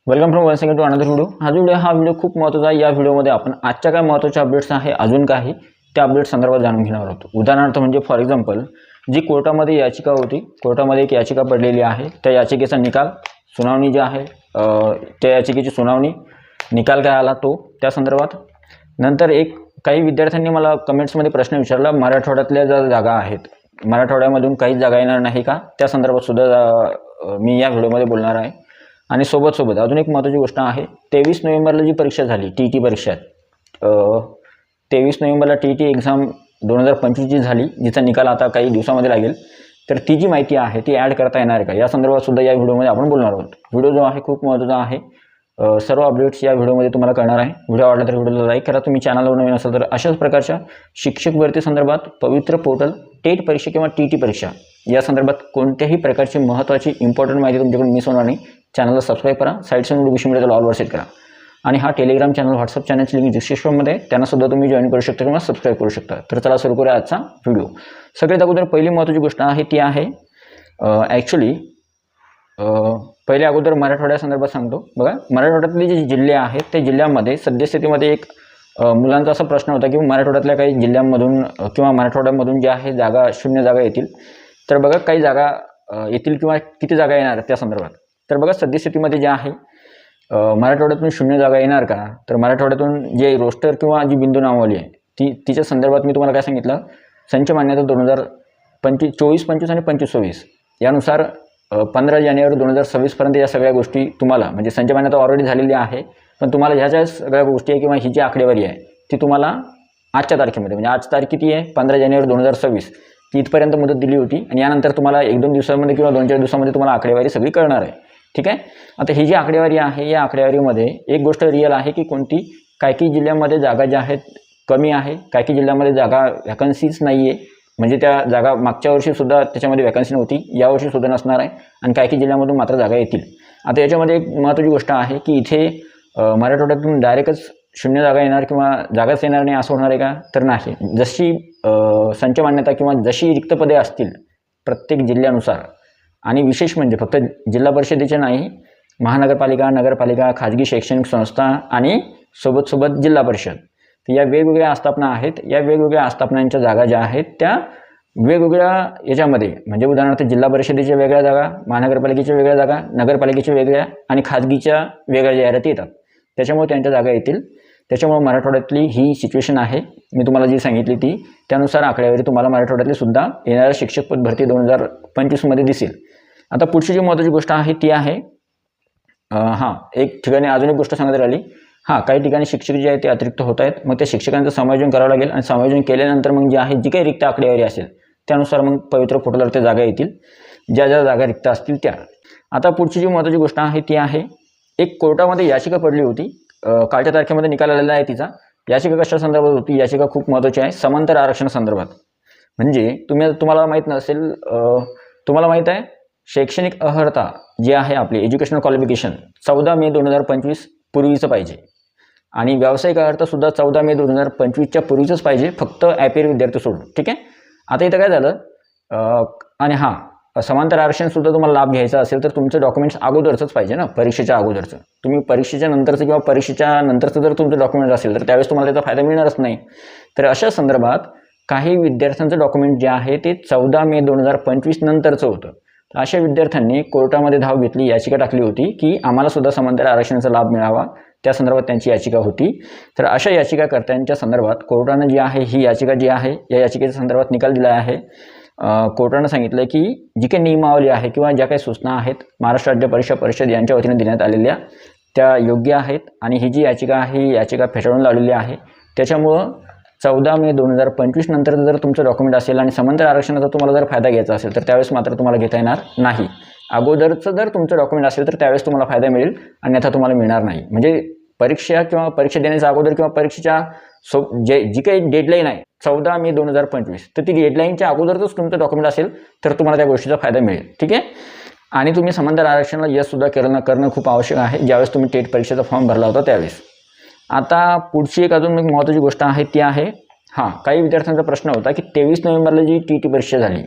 Welcome from one second to another video. हा video खूप महत्त्वाचा आहे। या व्हिडिओमध्ये आपण आजच्या काय महत्त्वाच्या अपडेट्स आहे, अजून काही त्या अपडेट संदर्भात जाणून घेणार आहोत। उदाहरणार्थ म्हणजे फॉर एक्झाम्पल जी कोर्टामध्ये याचिका होती, कोर्टामध्ये एक याचिका पडलेली आहे, त्या याचिकेचा निकाल सुनावणी जी आहे त्या याचिकेची सुनावणी निकाल काय आला तो त्या संदर्भात। नंतर काही विद्यार्थ्यांनी मला कमेंट्समध्ये प्रश्न विचारला, मराठवाड्यातल्या ज्या जागा आहेत मराठवाड्यामधून काही जागा येणार नाही का, त्या संदर्भात सुद्धा मी या व्हिडिओमध्ये बोलणार आहे। आणि सोबत अजून एक महत्त्वाची गोष्ट आहे, 23 नोव्हेंबरला जी परीक्षा झाली TET परीक्षा, 23 नोव्हेंबरला TET एक्झाम 2025 जी झाली, जिचा निकाल आता काही दिवसामध्ये लागेल, तर ती जी माहिती आहे ती ॲड करता येणार आहे का या संदर्भात सुद्धा या व्हिडिओमध्ये आपण बोलणार आहोत। व्हिडिओ जो आहे खूप महत्त्वाचा आहे, सर्व अपडेट्स या व्हिडिओमध्ये तुम्हाला कळणार आहे। व्हिडिओ आवडला तर व्हिडिओला लाईक करा, तुम्ही चॅनलवर नवीन असाल तर अशाच प्रकारच्या शिक्षक भरती संदर्भात पवित्र पोर्टल टेट परीक्षा किंवा TET परीक्षा या संदर्भात कोणत्याही प्रकारची महत्त्वाची इम्पॉर्टंट माहिती तुमच्याकडून मिस होणार नाही। चॅनलला सबस्क्राईब करा, साईडच्या नोटिफिकेशन मिळेल ऑलवर सेट करा, आणि हा टेलिग्राम चॅनल व्हॉट्सअप चॅनलची लिंक डिस्क्रिप्शनमध्ये त्यांना सुद्धा तुम्ही जॉईन करू शकता किंवा सबस्क्राईब करू शकता। तर चला सुरू करूया आजचा व्हिडिओ। सगळ्यात अगोदर पहिली महत्त्वाची गोष्ट आहे ती आहे ॲक्च्युली पहिले अगोदर मराठवाड्यासंदर्भात सांगतो। बघा, मराठवाड्यातले जे जिल्हे आहेत त्या जिल्ह्यांमध्ये सद्यस्थितीमध्ये एक मुलांचा असा प्रश्न होता की मराठवाड्यातल्या काही जिल्ह्यांमधून किंवा मराठवाड्यामधून जे आहे जागा शून्य जागा येतील, तर बघा काही जागा येतील किंवा किती जागा येणार त्या संदर्भात। तर बघा सद्यस्थितीमध्ये जे आहे मराठवाड्यातून शून्य जागा येणार का, तर मराठवाड्यातून जे रोस्टर किंवा जी बिंदू नावावली आहे तिच्या संदर्भात मी तुम्हाला काय सांगितलं, संच मान्यता 2024, 25 आणि 25-26 यानुसार 15 जानेवारी 2026 पर्यंत या सगळ्या गोष्टी तुम्हाला, म्हणजे संच मान्यता ऑलरेडी झालेली आहे, पण तुम्हाला ह्या ज्या सगळ्या गोष्टी आहे किंवा ही जी आकडेवारी आहे ती तुम्हाला आजच्या तारखेमध्ये, म्हणजे आज तारीख किती आहे 15 जानेवारी 2026, ती इथपर्यंत मुदत दिली होती, आणि यानंतर तुम्हाला 1-2 दिवसांमध्ये किंवा 2-4 दिवसांमध्ये तुम्हाला आकडेवारी सगळी कळणार आहे। ठीक आहे, आता ही जी आकडेवारी आहे या आकडेवारीमध्ये एक गोष्ट रिअल आहे की कोणती, काही जिल्ह्यांमध्ये जागा ज्या आहेत कमी आहे, काही जिल्ह्यांमध्ये जागा वॅकन्सीच नाही आहे, म्हणजे त्या जागा मागच्या वर्षीसुद्धा त्याच्यामध्ये वॅकन्सी नव्हती, यावर्षीसुद्धा नसणार आहे, आणि काही जिल्ह्यांमधून मात्र जागा येतील। आता याच्यामध्ये एक महत्त्वाची गोष्ट आहे की इथे मराठवाड्यातून डायरेक्टच शून्य जागा येणार किंवा जागाच येणार नाही असं होणार आहे का, तर नाही। जशी संच मान्यता किंवा जशी रिक्त पदे असतील प्रत्येक जिल्ह्यानुसार, आणि विशेष म्हणजे फक्त जिल्हा परिषदेचे नाही, महानगरपालिका, नगरपालिका, खाजगी शैक्षणिक संस्था आणि सोबत जिल्हा परिषद, तर या वेगवेगळ्या आस्थापना आहेत। या वेगवेगळ्या आस्थापनांच्या जागा ज्या आहेत त्या वेगवेगळ्या याच्यामध्ये, म्हणजे उदाहरणार्थ जिल्हा परिषदेच्या वेगळ्या जागा, महानगरपालिकेच्या वेगळ्या जागा, नगरपालिकेच्या वेगळ्या आणि खाजगीच्या वेगळ्या जाहिराती येतात, त्याच्यामुळे त्यांच्या जागा येतील। त्याच्यामुळे मराठवाड्यातली ही सिच्युएशन आहे, मी तुम्हाला जी सांगितली ती त्यानुसार आकडेवारी तुम्हाला मराठवाड्यातली सुद्धा येणाऱ्या शिक्षक पद भरती 2025 दिसेल। आता पुढची जी महत्त्वाची गोष्ट आहे ती आहे एक ठिकाणी अजून एक गोष्ट सांगण्यात आली, काही ठिकाणी शिक्षक जे आहेत ते अतिरिक्त होत आहेत, मग त्या शिक्षकांचं समायोजन करावं लागेल, आणि समायोजन केल्यानंतर मग जे आहे जी काही रिक्त आकडेवारी असेल त्यानुसार मग पवित्र पोर्टलवर त्या जागा येतील, ज्या जागा रिक्त असतील त्या। आता पुढची जी महत्त्वाची गोष्ट आहे ती आहे, एक कोर्टामध्ये याचिका पडली होती, कालच्या तारखेमध्ये निकाल आलेला आहे तिचा। याचिका कशा संदर्भात होती, याचिका खूप महत्त्वाची आहे, समांतर आरक्षण संदर्भात। म्हणजे तुम्हाला माहीत नसेल, तुम्हाला माहीत आहे शैक्षणिक अर्हता जी आहे आपली एज्युकेशनल क्वालिफिकेशन 14 मे 2025 पूर्वीचं पाहिजे, आणि व्यावसायिक अर्हतासुद्धा 14 मे 2025च्या पूर्वीचंच पाहिजे, फक्त ॲपेर विद्यार्थी सोडून। ठीक आहे, आता इथं काय झालं, आणि समांतर आरक्षणसुद्धा तुम्हाला लाभ घ्यायचा असेल तर तुमचं डॉक्युमेंट्स अगोदरचंच पाहिजे ना, परीक्षेच्या अगोदरचं। तुम्ही परीक्षेच्या नंतरचं किंवा परीक्षेच्या नंतरचं जर तुमचं डॉक्युमेंट असेल तर त्यावेळेस तुम्हाला त्याचा फायदा मिळणारच नाही। तर अशा संदर्भात काही विद्यार्थ्यांचं डॉक्युमेंट जे आहे ते 14 मे 2025 नंतरचं होतं। तर अशा विद्यार्थ्यांनी कोर्टामध्ये धाव घेतली, याचिका टाकली होती की आम्हाला सुद्धा समांतर आरक्षणाचा लाभ मिळावा, त्या संदर्भात त्यांची याचिका होती। तर अशा याचिकाकर्त्यांच्या संदर्भात कोर्टानं जी आहे ही याचिका जी आहे या याचिकेच्या संदर्भात निकाल दिला आहे। कोर्टानं सांगितलं की जी काही नियमावली आहे किंवा ज्या काही सूचना आहेत महाराष्ट्र राज्य परीक्षा परिषद यांच्या वतीने देण्यात आलेल्या त्या योग्य आहेत, आणि ही जी याचिका आहे ही याचिका फेटाळून लावलेली आहे। त्याच्यामुळं 14 मे 2025 नंतर जर तुमचं डॉक्युमेंट असेल आणि समांतर आरक्षणाचा तुम्हाला जर फायदा घ्यायचा असेल तर त्यावेळेस मात्र तुम्हाला घेता येणार नाही। अगोदरचं जर तुमचं डॉक्युमेंट असेल तर त्यावेळेस तुम्हाला फायदा मिळेल, अन्यथा तुम्हाला मिळणार नाही। म्हणजे परीक्षा किंवा परीक्षा देण्याच्या अगोदर किंवा परीक्षेच्या जी काही डेडलाईन आहे 14 मे 2025, तर ती डेडलाईनच्या अगोदरच तुमचं डॉक्युमेंट असेल तर तुम्हाला त्या गोष्टीचा फायदा मिळेल। ठीक आहे, आणि तुम्ही समांतर आरक्षणाला यशसुद्धा करणं खूप आवश्यक आहे, ज्यावेळेस तुम्ही टेट परीक्षेचा फॉर्म भरला होता त्यावेळेस। आता पुढची एक अजून एक महत्त्वाची गोष्ट आहे ती आहे, काही विद्यार्थ्यांचा प्रश्न होता की 23 नोव्हेंबरला जी TET परीक्षा झाली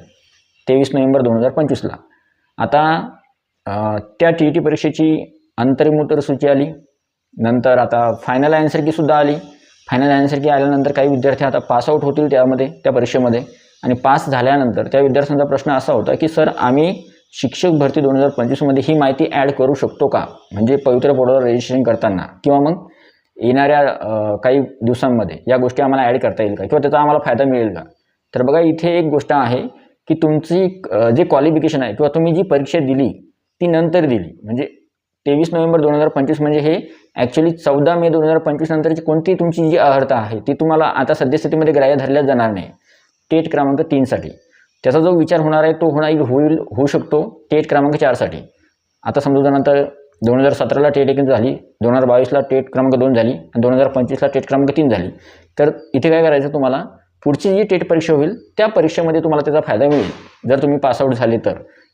23 नोव्हेंबर 2025ला, आता त्या TET परीक्षेची अंतरिम उत्तर सूची आली, नंतर आता फायनल आन्सर की सुद्धा आली. फायनल आन्सर की आल्यानंतर काही विद्यार्थी आता पासआउट होतील त्या परीक्षेमध्ये, आणि पास झाल्यानंतर त्या विद्यार्थ्यांचा प्रश्न असा होता की सर आम्ही शिक्षक भरती 2025मध्ये ही माहिती ॲड करू शकतो का, म्हणजे पवित्र पोर्टलवर रजिस्ट्रेशन करताना किंवा मग येणाऱ्या काही दिवसांमध्ये या गोष्टी आम्हाला ॲड करता येईल का, किंवा त्याचा आम्हाला फायदा मिळेल का. तर बघा इथे एक गोष्ट आहे की तुमची जे क्वालिफिकेशन आहे किंवा तुम्ही जी परीक्षा दिली ती नंतर दिली, म्हणजे 23 नोव्हेंबर 2025 म्हणजे हे ॲक्च्युली 14 मे 2025 नंतरची कोणती तुमची जी अर्हता आहे ती तुम्हाला आता सद्यस्थितीमध्ये ग्राह्य धरल्या जाणार नाही. टेट क्रमांक 3साठी त्याचा जो विचार होणार आहे तो होऊ शकतो टेट क्रमांक 4साठी. आता समजा नंतर 2017ला टेट 1 झाली, 2022ला टेट क्रमांक 2 झाली आणि 2025ला टेट क्रमांक 3 झाली. तर इथे काय करायचं, तुम्हाला पुढची जी टेट परीक्षा होईल त्या परीक्षेमध्ये तुम्हाला त्याचा फायदा मिळेल. जर तुम्ही पासआउट झाले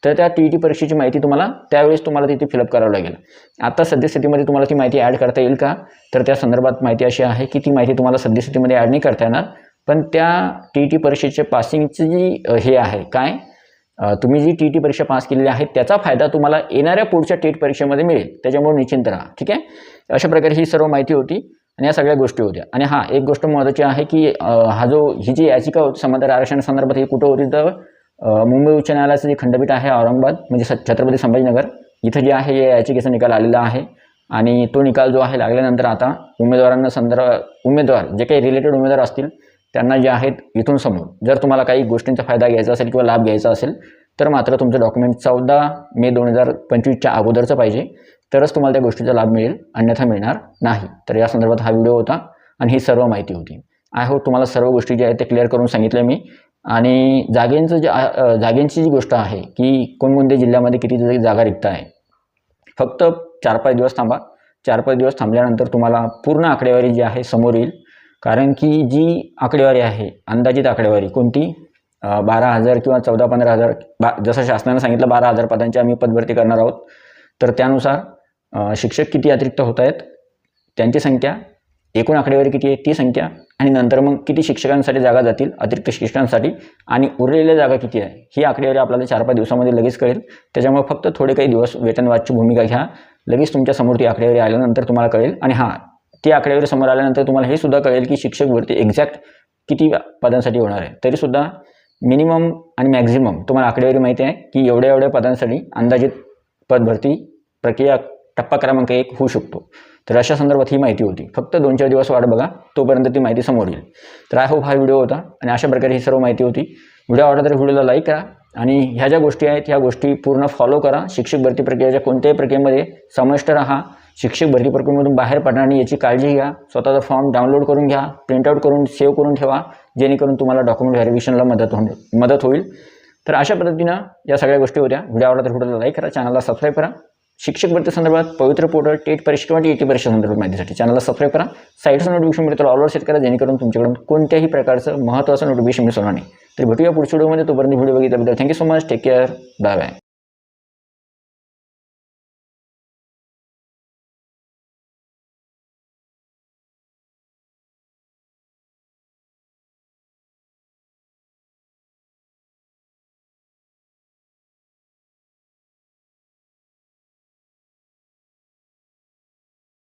तर त्या TET परीक्षेची माहिती तुम्हाला त्यावेळेस तुम्हाला तिथे फिलअप करावं लागेल. आता सद्यस्थितीमध्ये तुम्हाला ती माहिती ॲड करता येईल का, तर त्या संदर्भात माहिती अशी आहे की ती माहिती तुम्हाला सद्यस्थितीमध्ये ॲड नाही करता येणार. पण त्या TET परीक्षेचे पासिंगची जी हे आहे काय, तुम्ही जी TET परीक्षा पास केलेली आहे त्याचा फायदा तुम्हाला येणाऱ्या पुढच्या टेट परीक्षेमध्ये मिळेल. त्याच्यामुळे निश्चिंत राहा. ठीक आहे. अशा प्रकारे ही सर्व माहिती होती आणि या सगळ्या गोष्टी होत्या. आणि हां, एक गोष्ट महत्त्वाची आहे की ही जी याचिका होती समांतर आरक्षणासंदर्भात ही कुठं होती, तर मुंबई उच्च न्यायालयाचं जे खंडपीठ आहे औरंगाबाद म्हणजे छत्रपती संभाजीनगर इथं जे आहे या याचिकेचा निकाल आलेला आहे. आणि तो निकाल जो आहे लागल्यानंतर आता उमेदवार जे काही रिलेटेड उमेदवार असतील त्यांना जे आहेत इथून समोर जर तुम्हाला काही गोष्टींचा फायदा घ्यायचा असेल किंवा लाभ घ्यायचा असेल तर मात्र तुमचं डॉक्युमेंट 14 मे 2025च्या अगोदरचं पाहिजे, तरच तुम्हाला त्या गोष्टीचा लाभ मिळेल, अन्यथा मिळणार नाही. तर या संदर्भात हा व्हिडिओ होता आणि ही सर्व माहिती होती. आय होप तुम्हाला सर्व गोष्टी ज्या आहेत ते क्लिअर करून सांगितल्या मी. आणि जागेंची जी गोष्ट आहे की कोणकोणत्या जिल्ह्यामध्ये किती जागा रिक्त आहे, फक्त 4-5 दिवस थांबा. 4-5 दिवस थांबल्यानंतर तुम्हाला पूर्ण आकडेवारी जी आहे समोर येईल. कारण की जी आकडेवारी आहे अंदाजित आकडेवारी कोणती, 12,000 किंवा 14-15,000 जसं शासनानं सांगितलं 12,000 पदांची आम्ही पदभरती करणार आहोत. तर त्यानुसार शिक्षक किती अतिरिक्त होत आहेत त्यांची संख्या, एकूण आकडेवारी किती आहे ती संख्या, आणि नंतर मग किती शिक्षकांसाठी जागा जातील अतिरिक्त शिक्षकांसाठी आणि उरलेल्या जागा किती आहे ही आकडेवारी आपल्याला 4-5 दिवसामध्ये लगेच कळेल. त्याच्यामुळे फक्त थोडे काही दिवस वेतनवादची भूमिका घ्या. लगेच तुमच्या समोर ती आकडेवारी आल्यानंतर तुम्हाला कळेल. आणि हां, ती आकडेवारी समोर आल्यानंतर तुम्हाला हे सुद्धा कळेल की शिक्षक भरती एक्झॅक्ट किती पदांसाठी होणार आहे. तरीसुद्धा मिनिमम आणि मॅक्झिमम तुम्हाला आकडेवारी माहिती आहे की एवढ्या पदांसाठी अंदाजित पदभरती प्रक्रिया टप्पा क्रमांक 1 होऊ शकतो. तर अशा संदर्भात ही माहिती होती. फक्त 2-4 दिवस वाट बघा, तोपर्यंत ती माहिती समोर येईल. तर आय होप हा व्हिडिओ होता आणि अशा प्रकारे ही सर्व माहिती होती. व्हिडिओ आवडला तर व्हिडिओला लाईक करा आणि ह्या ज्या गोष्टी आहेत ह्या गोष्टी पूर्ण फॉलो करा. शिक्षक भरती प्रक्रियेच्या कोणत्याही प्रक्रियेमध्ये समाविष्ट राहा. शिक्षक भरती प्रक्रियेमधून बाहेर पडणार नाही याची काळजी घ्या. स्वतःचा फॉर्म डाउनलोड करून घ्या, प्रिंटआउट करून सेव्ह करून ठेवा, जेणेकरून तुम्हाला डॉक्युमेंट व्हेरिफिकेशनला मदत होईल. तर अशा पद्धतीनं या सगळ्या गोष्टी होत्या. व्हिडिओ आवडला तर व्हिडिओला लाईक करा, चॅनलला सबस्क्राईब करा. शिक्षक भरती संदर्भात पवित्र पोर्टल टेट परीक्षा किंवा TET परीक्षा संदर्भात माहितीसाठी चॅनलला सबस्क्राईब करा. साईटचं नोटिफिकेशन मिळतं ऑल ओव्हर सेट करा, जेणेकरून तुमच्याकडून कोणत्याही प्रकारचं महत्त्वाचं नोटिफिकेशन मिस होणार नाही. तर भेटूया पुढच्या व्हिडिओमध्ये. तोपर्यंत व्हिडिओ बघितल्याबद्दल thank you so much. Take care. Bye bye.